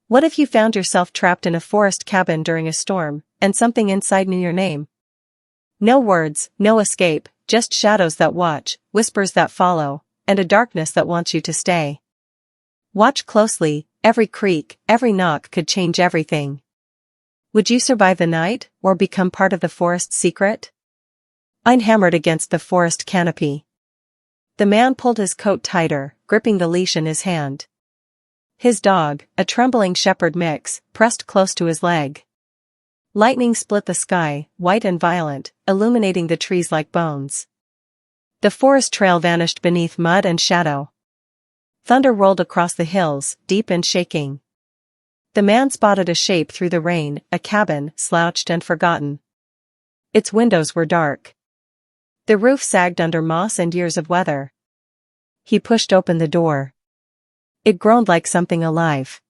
What if you found yourself trapped in a forest cabin during a storm, and something inside knew your name? No words, no escape, just shadows that watch, whispers that follow, and a darkness that wants you to stay. Watch closely, every creak, every knock could change everything. Would you survive the night, or become part of the forest's secret? Ein hammered against the forest canopy. The man pulled his coat tighter, gripping the leash in his hand. His dog, a trembling shepherd mix, pressed close to his leg. Lightning split the sky, white and violent, illuminating the trees like bones. The forest trail vanished beneath mud and shadow. Thunder rolled across the hills, deep and shaking. The man spotted a shape through the rain, a cabin, slouched and forgotten. Its windows were dark. The roof sagged under moss and years of weather. He pushed open the door. It groaned like something alive.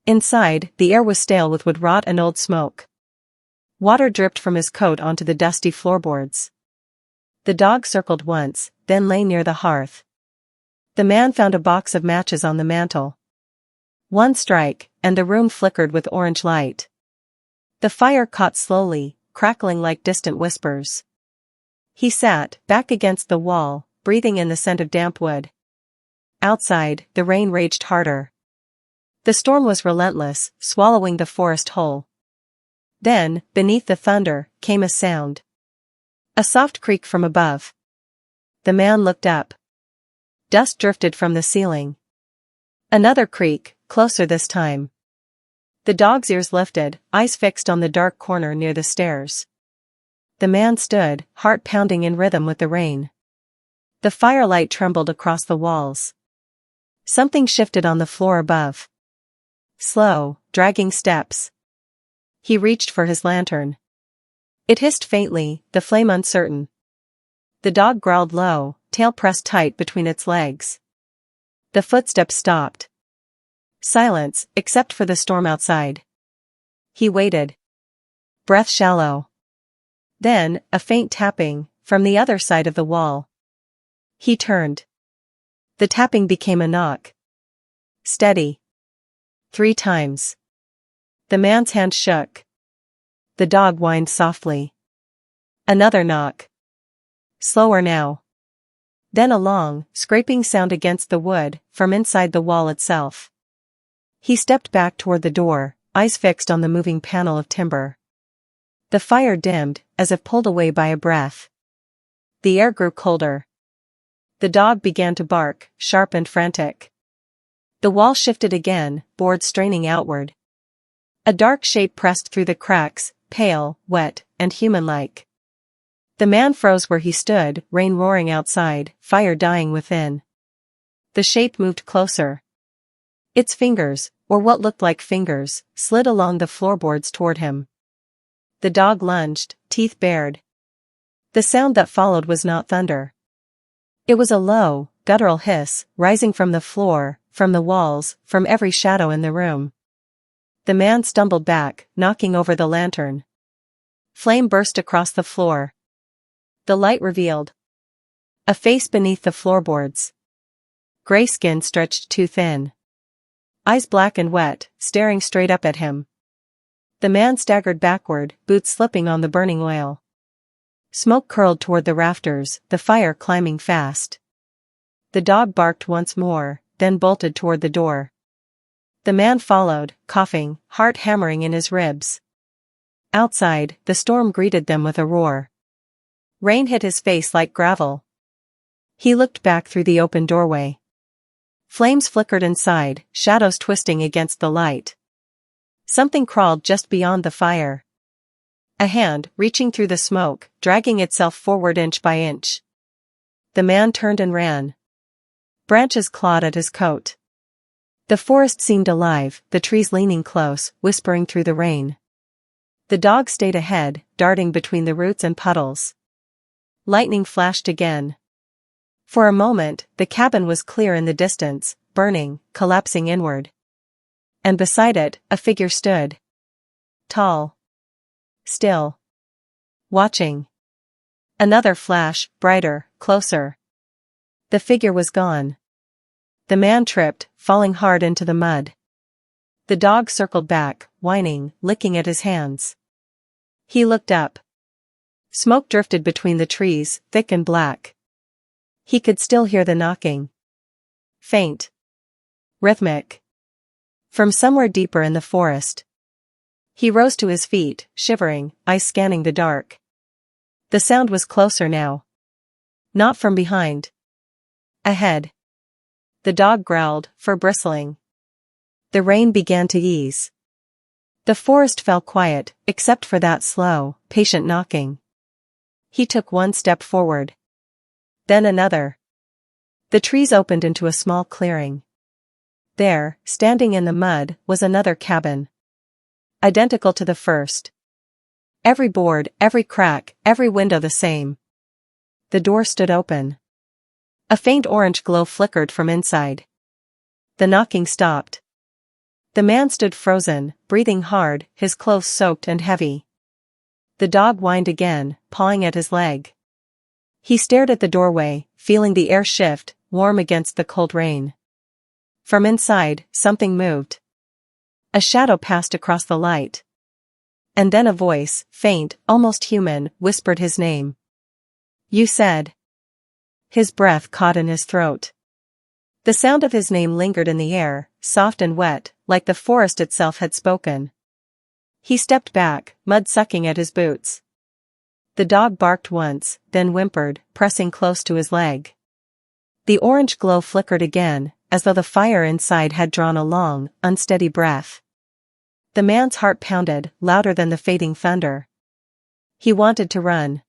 Inside, the air was stale with wood rot and old smoke. Water dripped from his coat onto the dusty floorboards. The dog circled once, then lay near the hearth. The man found a box of matches on the mantel. One strike, and the room flickered with orange light. The fire caught slowly, crackling like distant whispers. He sat, back against the wall, breathing in the scent of damp wood. Outside, the rain raged harder. The storm was relentless, swallowing the forest whole. Then, beneath the thunder, came a sound. A soft creak from above. The man looked up. Dust drifted from the ceiling. Another creak, closer this time. The dog's ears lifted, eyes fixed on the dark corner near the stairs. The man stood, heart pounding in rhythm with the rain. The firelight trembled across the walls. Something shifted on the floor above. Slow, dragging steps. He reached for his lantern. It hissed faintly, the flame uncertain. The dog growled low, tail pressed tight between its legs. The footsteps stopped. Silence, except for the storm outside. He waited. Breath shallow. Then, a faint tapping, from the other side of the wall. He turned. The tapping became a knock. Steady. 3 times. The man's hand shook. The dog whined softly. Another knock. Slower now. Then a long, scraping sound against the wood, from inside the wall itself. He stepped back toward the door, eyes fixed on the moving panel of timber. The fire dimmed, as if pulled away by a breath. The air grew colder. The dog began to bark, sharp and frantic. The wall shifted again, boards straining outward. A dark shape pressed through the cracks, pale, wet, and human-like. The man froze where he stood, rain roaring outside, fire dying within. The shape moved closer. Its fingers, or what looked like fingers, slid along the floorboards toward him. The dog lunged, teeth bared. The sound that followed was not thunder. It was a low, guttural hiss, rising from the floor, from the walls, from every shadow in the room. The man stumbled back, knocking over the lantern. Flame burst across the floor. The light revealed a face beneath the floorboards. Gray skin stretched too thin. Eyes black and wet, staring straight up at him. The man staggered backward, boots slipping on the burning oil. Smoke curled toward the rafters, the fire climbing fast. The dog barked once more, then bolted toward the door. The man followed, coughing, heart hammering in his ribs. Outside, the storm greeted them with a roar. Rain hit his face like gravel. He looked back through the open doorway. Flames flickered inside, shadows twisting against the light. Something crawled just beyond the fire. A hand, reaching through the smoke, dragging itself forward inch by inch. The man turned and ran. Branches clawed at his coat. The forest seemed alive, the trees leaning close, whispering through the rain. The dog stayed ahead, darting between the roots and puddles. Lightning flashed again. For a moment, the cabin was clear in the distance, burning, collapsing inward. And beside it, a figure stood. Tall. Still. Watching. Another flash, brighter, closer. The figure was gone. The man tripped, falling hard into the mud. The dog circled back, whining, licking at his hands. He looked up. Smoke drifted between the trees, thick and black. He could still hear the knocking. Faint. Rhythmic. From somewhere deeper in the forest. He rose to his feet, shivering, eyes scanning the dark. The sound was closer now. Not from behind. Ahead. The dog growled, fur bristling. The rain began to ease. The forest fell quiet, except for that slow, patient knocking. He took one step forward. Then another. The trees opened into a small clearing. There, standing in the mud, was another cabin. Identical to the first. Every board, every crack, every window the same. The door stood open. A faint orange glow flickered from inside. The knocking stopped. The man stood frozen, breathing hard, his clothes soaked and heavy. The dog whined again, pawing at his leg. He stared at the doorway, feeling the air shift, warm against the cold rain. From inside, something moved. A shadow passed across the light. And then a voice, faint, almost human, whispered his name. "You said." His breath caught in his throat. The sound of his name lingered in the air, soft and wet, like the forest itself had spoken. He stepped back, mud sucking at his boots. The dog barked once, then whimpered, pressing close to his leg. The orange glow flickered again, as though the fire inside had drawn a long, unsteady breath. The man's heart pounded, louder than the fading thunder. He wanted to run.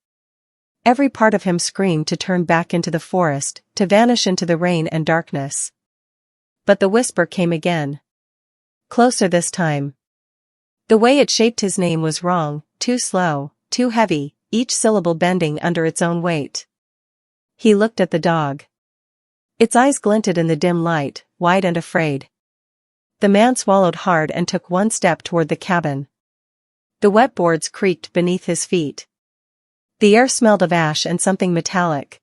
Every part of him screamed to turn back into the forest, to vanish into the rain and darkness. But the whisper came again. Closer this time. The way it shaped his name was wrong, too slow, too heavy, each syllable bending under its own weight. He looked at the dog. Its eyes glinted in the dim light, wide and afraid. The man swallowed hard and took one step toward the cabin. The wet boards creaked beneath his feet. The air smelled of ash and something metallic.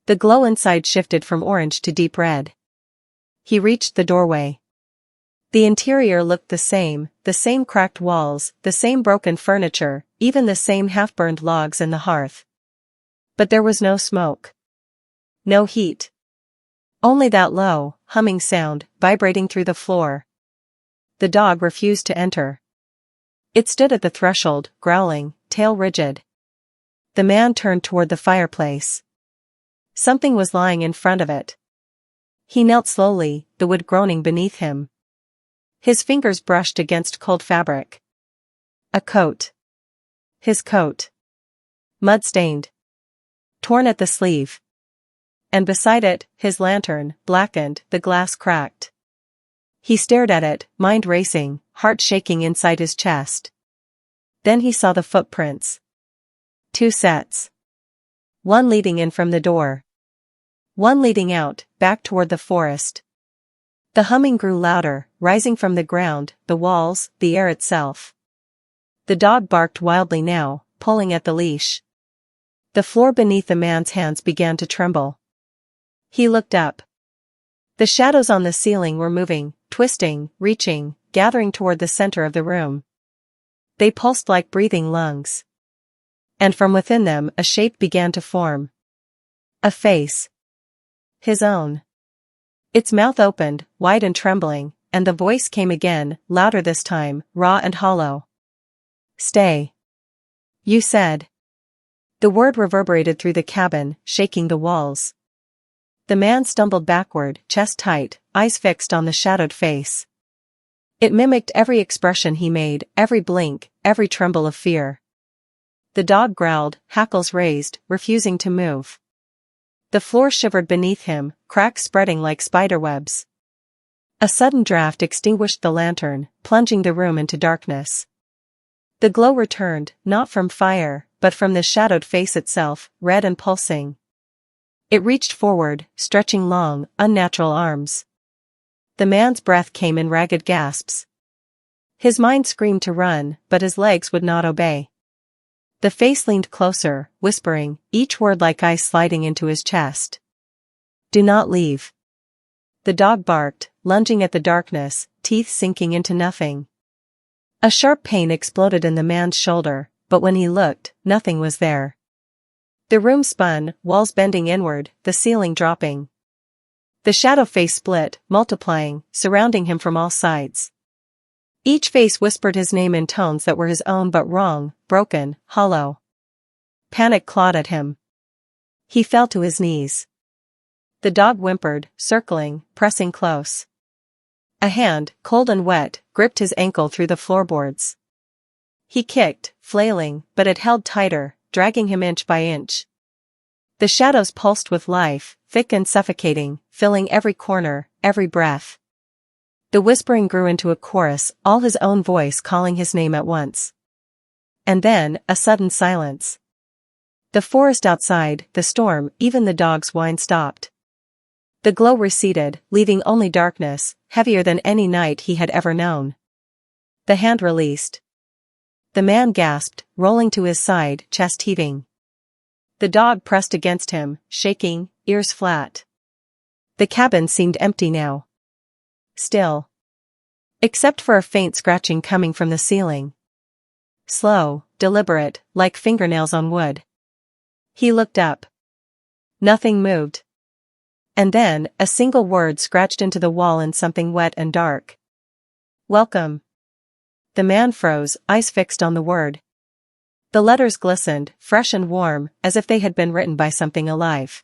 The glow inside shifted from orange to deep red. He reached the doorway. The interior looked the same cracked walls, the same broken furniture, even the same half-burned logs in the hearth. But there was no smoke. No heat. Only that low, humming sound, vibrating through the floor. The dog refused to enter. It stood at the threshold, growling, tail rigid. The man turned toward the fireplace. Something was lying in front of it. He knelt slowly, the wood groaning beneath him. His fingers brushed against cold fabric. A coat. His coat. Mud-stained. Torn at the sleeve. And beside it, his lantern, blackened, the glass cracked. He stared at it, mind racing, heart shaking inside his chest. Then he saw the footprints. 2 sets. One leading in from the door. One leading out, back toward the forest. The humming grew louder, rising from the ground, the walls, the air itself. The dog barked wildly now, pulling at the leash. The floor beneath the man's hands began to tremble. He looked up. The shadows on the ceiling were moving, twisting, reaching, gathering toward the center of the room. They pulsed like breathing lungs. And from within them a shape began to form. A face. His own. Its mouth opened, wide and trembling, and the voice came again, louder this time, raw and hollow. "Stay. You said." The word reverberated through the cabin, shaking the walls. The man stumbled backward, chest tight, eyes fixed on the shadowed face. It mimicked every expression he made, every blink, every tremble of fear. The dog growled, hackles raised, refusing to move. The floor shivered beneath him, cracks spreading like spiderwebs. A sudden draft extinguished the lantern, plunging the room into darkness. The glow returned, not from fire, but from the shadowed face itself, red and pulsing. It reached forward, stretching long, unnatural arms. The man's breath came in ragged gasps. His mind screamed to run, but his legs would not obey. The face leaned closer, whispering, each word like ice sliding into his chest. "Do not leave." The dog barked, lunging at the darkness, teeth sinking into nothing. A sharp pain exploded in the man's shoulder, but when he looked, nothing was there. The room spun, walls bending inward, the ceiling dropping. The shadow face split, multiplying, surrounding him from all sides. Each face whispered his name in tones that were his own but wrong, broken, hollow. Panic clawed at him. He fell to his knees. The dog whimpered, circling, pressing close. A hand, cold and wet, gripped his ankle through the floorboards. He kicked, flailing, but it held tighter, dragging him inch by inch. The shadows pulsed with life, thick and suffocating, filling every corner, every breath. The whispering grew into a chorus, all his own voice calling his name at once. And then, a sudden silence. The forest outside, the storm, even the dog's whine stopped. The glow receded, leaving only darkness, heavier than any night he had ever known. The hand released. The man gasped, rolling to his side, chest heaving. The dog pressed against him, shaking, ears flat. The cabin seemed empty now. Still. Except for a faint scratching coming from the ceiling. Slow, deliberate, like fingernails on wood. He looked up. Nothing moved. And then, a single word scratched into the wall in something wet and dark. Welcome. The man froze, eyes fixed on the word. The letters glistened, fresh and warm, as if they had been written by something alive.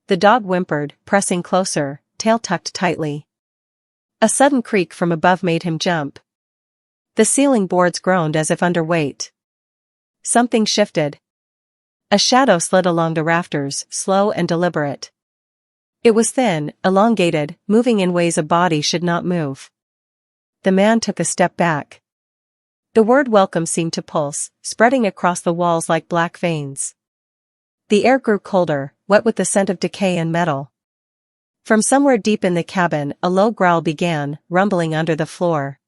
The dog whimpered, pressing closer, tail tucked tightly. A sudden creak from above made him jump. The ceiling boards groaned as if under weight. Something shifted. A shadow slid along the rafters, slow and deliberate. It was thin, elongated, moving in ways a body should not move. The man took a step back. The word welcome seemed to pulse, spreading across the walls like black veins. The air grew colder, wet with the scent of decay and metal. From somewhere deep in the cabin, a low growl began, rumbling under the floor.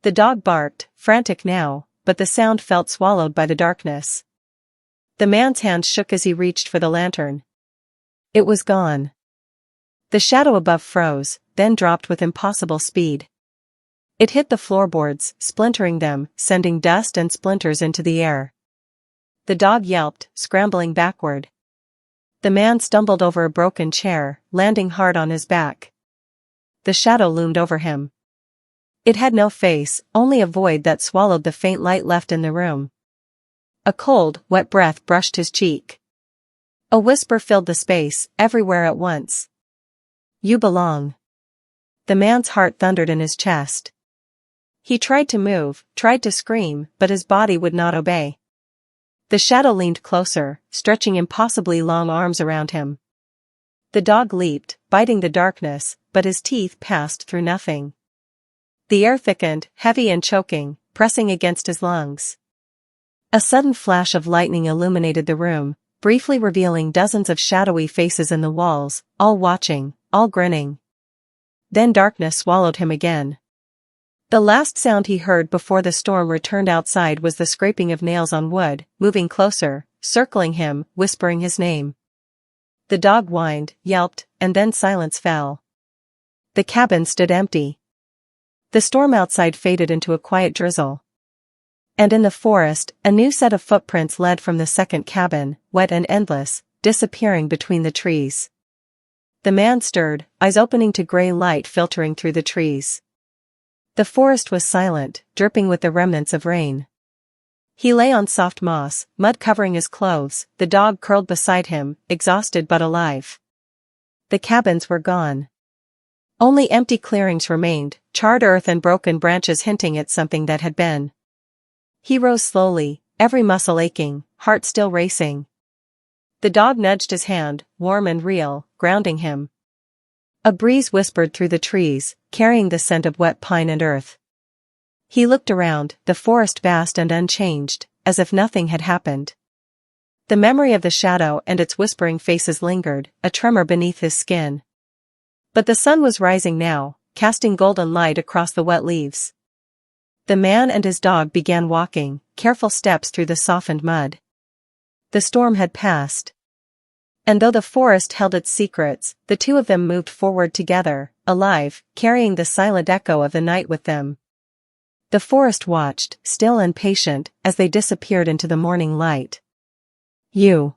The dog barked, frantic now, but the sound felt swallowed by the darkness. The man's hand shook as he reached for the lantern. It was gone. The shadow above froze, then dropped with impossible speed. It hit the floorboards, splintering them, sending dust and splinters into the air. The dog yelped, scrambling backward. The man stumbled over a broken chair, landing hard on his back. The shadow loomed over him. It had no face, only a void that swallowed the faint light left in the room. A cold, wet breath brushed his cheek. A whisper filled the space, everywhere at once. You belong. The man's heart thundered in his chest. He tried to move, tried to scream, but his body would not obey. The shadow leaned closer, stretching impossibly long arms around him. The dog leaped, biting the darkness, but his teeth passed through nothing. The air thickened, heavy and choking, pressing against his lungs. A sudden flash of lightning illuminated the room, briefly revealing dozens of shadowy faces in the walls, all watching, all grinning. Then darkness swallowed him again. The last sound he heard before the storm returned outside was the scraping of nails on wood, moving closer, circling him, whispering his name. The dog whined, yelped, and then silence fell. The cabin stood empty. The storm outside faded into a quiet drizzle. And in the forest, a new set of footprints led from the second cabin, wet and endless, disappearing between the trees. The man stirred, eyes opening to gray light filtering through the trees. The forest was silent, dripping with the remnants of rain. He lay on soft moss, mud covering his clothes, the dog curled beside him, exhausted but alive. The cabins were gone. Only empty clearings remained, charred earth and broken branches hinting at something that had been. He rose slowly, every muscle aching, heart still racing. The dog nudged his hand, warm and real, grounding him. A breeze whispered through the trees, carrying the scent of wet pine and earth. He looked around, the forest vast and unchanged, as if nothing had happened. The memory of the shadow and its whispering faces lingered, a tremor beneath his skin. But the sun was rising now, casting golden light across the wet leaves. The man and his dog began walking, careful steps through the softened mud. The storm had passed. And though the forest held its secrets, the two of them moved forward together, alive, carrying the silent echo of the night with them. The forest watched, still and patient, as they disappeared into the morning light. You.